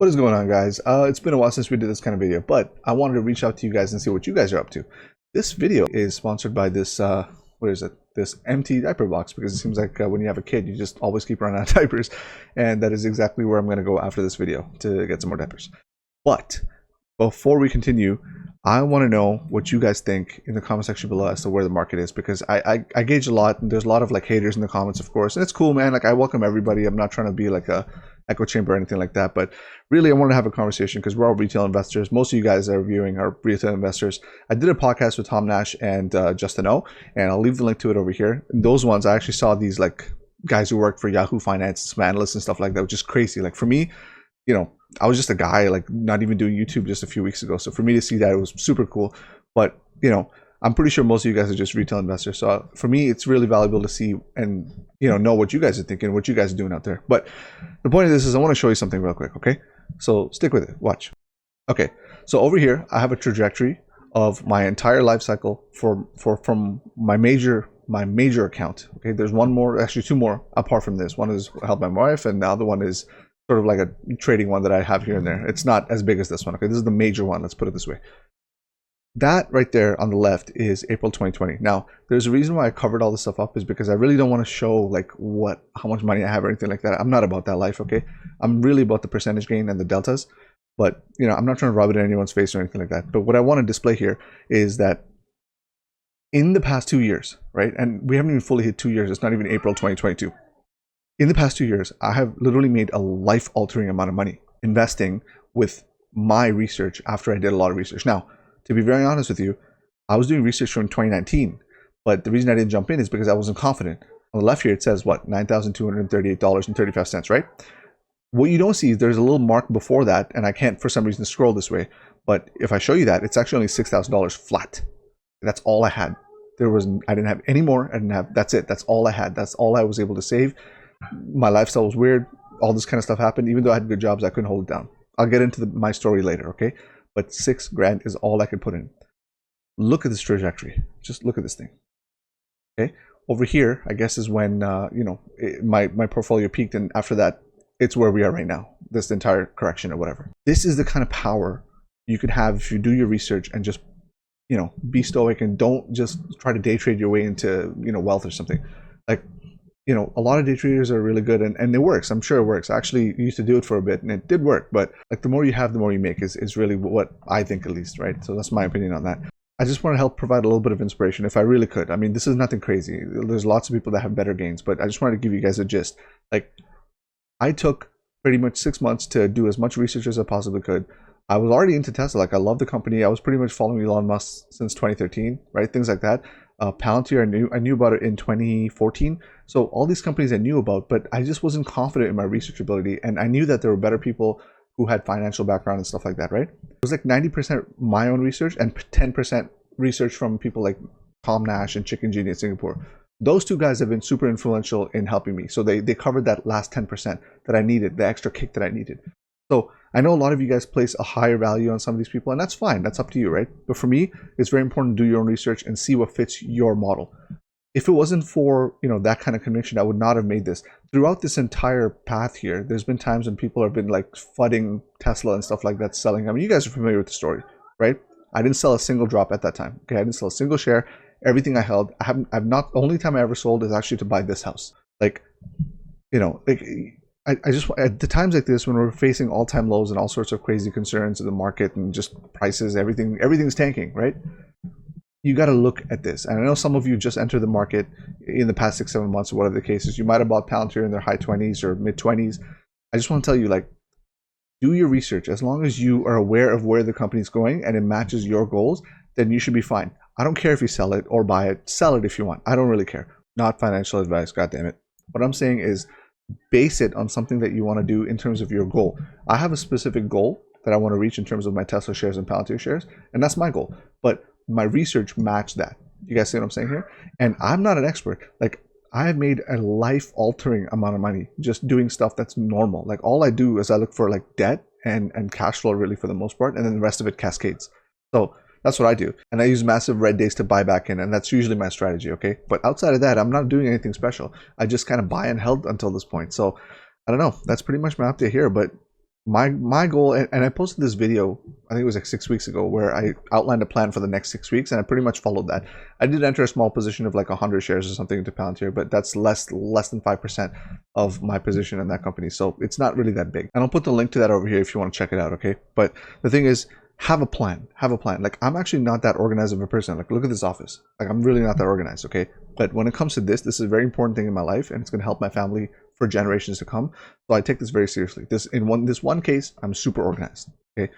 What is going on, guys? It's been a while since we did this kind of video, but I wanted to reach out to you guys and see what you guys are up to. This video is sponsored by this, what is it? This empty diaper box, because it seems like when you have a kid, you just always keep running out of diapers. And that is exactly where I'm going to go after this video to get some more diapers. But before we continue, I want to know what you guys think in the comment section below as to where the market is, because I gauge a lot, and there's a lot of like haters in the comments, of course, and it's cool, man. Like, I welcome everybody. I'm not trying to be like a echo chamber or anything like that, but really I want to have a conversation because we're all retail investors. Most of you guys that are viewing are retail investors. I did a podcast with Tom Nash and Justin O, and I'll leave the link to it over here. And those ones, I actually saw these like guys who work for Yahoo Finance, some analysts and stuff like that, which is crazy. Like, for me, you know, I was just a guy, like, not even doing YouTube just a few weeks ago. So for me to see that, it was super cool. But, you know, I'm pretty sure most of you guys are just retail investors. So for me, it's really valuable to see and, you know what you guys are thinking, what you guys are doing out there. But the point of this is I want to show you something real quick, okay? So stick with it. Watch. Okay. So over here, I have a trajectory of my entire life cycle from my major account. Okay. There's one more, actually two more apart from this. One is held by my wife, and the other one is sort of like a trading one that I have here and there. It's not as big as this one. Okay. This is the major one. Let's put it this way. That right there on the left is April 2020. Now, there's a reason why I covered all this stuff up, is because I really don't want to show like how much money I have or anything like that. I'm not about that life, okay? I'm really about the percentage gain and the deltas. But, you know, I'm not trying to rub it in anyone's face or anything like that. But what I want to display here is that in the past 2 years, right? And we haven't even fully hit 2 years. It's not even April 2022. In the past 2 years, I have literally made a life-altering amount of money investing with my research after I did a lot of research. Now, to be very honest with you, I was doing research from 2019, but the reason I didn't jump in is because I wasn't confident. On the left here, it says what? $9,238.35, right? What you don't see is there's a little mark before that, and I can't for some reason scroll this way. But if I show you that, it's actually only $6,000 flat. That's all I had. I didn't have any more. That's it. That's all I had. That's all I was able to save. My lifestyle was weird. All this kind of stuff happened. Even though I had good jobs, I couldn't hold it down. I'll get into my story later, okay? But $6 grand is all I could put in. Look at this trajectory. Just look at this thing. Okay, over here, I guess is when my portfolio peaked, and after that, it's where we are right now. This entire correction or whatever. This is the kind of power you could have if you do your research and just, you know, be stoic and don't just try to day trade your way into, you know, wealth or something. Like, you know, a lot of day traders are really good, and it works. I'm sure it works. I actually used to do it for a bit, and it did work. But like, the more you have, the more you make is really what I think, at least, right? So that's my opinion on that. I just want to help provide a little bit of inspiration if I really could. I mean, this is nothing crazy. There's lots of people that have better gains, but I just wanted to give you guys a gist. Like, I took pretty much 6 months to do as much research as I possibly could. I was already into Tesla. Like, I love the company. I was pretty much following Elon Musk since 2013, right? Things like that. Palantir, I knew about it in 2014. So all these companies I knew about, but I just wasn't confident in my research ability. And I knew that there were better people who had financial background and stuff like that, right? It was like 90% my own research and 10% research from people like Tom Nash and Chicken Genie in Singapore. Those two guys have been super influential in helping me. So they covered that last 10% that I needed, the extra kick that I needed. So I know a lot of you guys place a higher value on some of these people, and that's fine. That's up to you, right? But for me, it's very important to do your own research and see what fits your model. If it wasn't for, you know, that kind of conviction, I would not have made this. Throughout this entire path here, there's been times when people have been like fudding Tesla and stuff like that, selling. I mean, you guys are familiar with the story, right? I didn't sell a single drop at that time. Okay, I didn't sell a single share. Everything I held, I've not. Only time I ever sold is actually to buy this house. Like, you know, like. I just, at the times like this, when we're facing all-time lows and all sorts of crazy concerns in the market and just prices, everything's tanking, right? You got to look at this. And I know some of you just entered the market in the past 6-7 months or whatever the case is. You might have bought Palantir in their high 20s or mid 20s. I just want to tell you, like, do your research. As long as you are aware of where the company's going and it matches your goals, then you should be fine. I don't care if you sell it or buy it. Sell it if you want. I don't really care. Not financial advice, God damn it. What I'm saying is, base it on something that you want to do in terms of your goal. I have a specific goal that I want to reach in terms of my Tesla shares and Palantir shares, and that's my goal. But my research matched that. You guys see what I'm saying here? And I'm not an expert. Like, I have made a life-altering amount of money just doing stuff that's normal. Like, all I do is I look for like debt and cash flow, really, for the most part, and then the rest of it cascades. So that's what I do. And I use massive red days to buy back in, and that's usually my strategy, okay? But outside of that, I'm not doing anything special. I just kind of buy and held until this point. So I don't know. That's pretty much my update here. But my goal, and I posted this video, I think it was like 6 weeks ago, where I outlined a plan for the next 6 weeks, and I pretty much followed that. I did enter a small position of like 100 shares or something into Palantir, but that's less than 5% of my position in that company, so it's not really that big. And I'll put the link to that over here if you want to check it out, okay? But the thing is, have a plan. Like, I'm actually not that organized of a person. Like, look at this office. Like, I'm really not that organized, okay? But when it comes to this is a very important thing in my life, and it's going to help my family for generations to come. So I take this very seriously. This one case, I'm super organized, okay?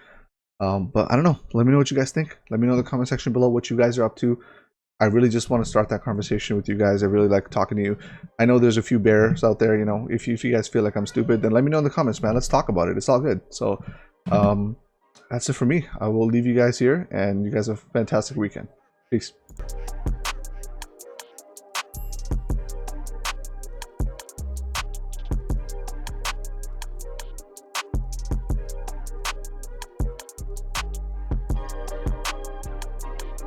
But I don't know. Let me know what you guys think. Let me know in the comment section below what you guys are up to. I really just want to start that conversation with you guys. I really like talking to you. I know there's a few bears out there, you know. If you guys feel like I'm stupid, then let me know in the comments, man. Let's talk about it. It's all good. So that's it for me. I will leave you guys here, and you guys have a fantastic weekend. Peace.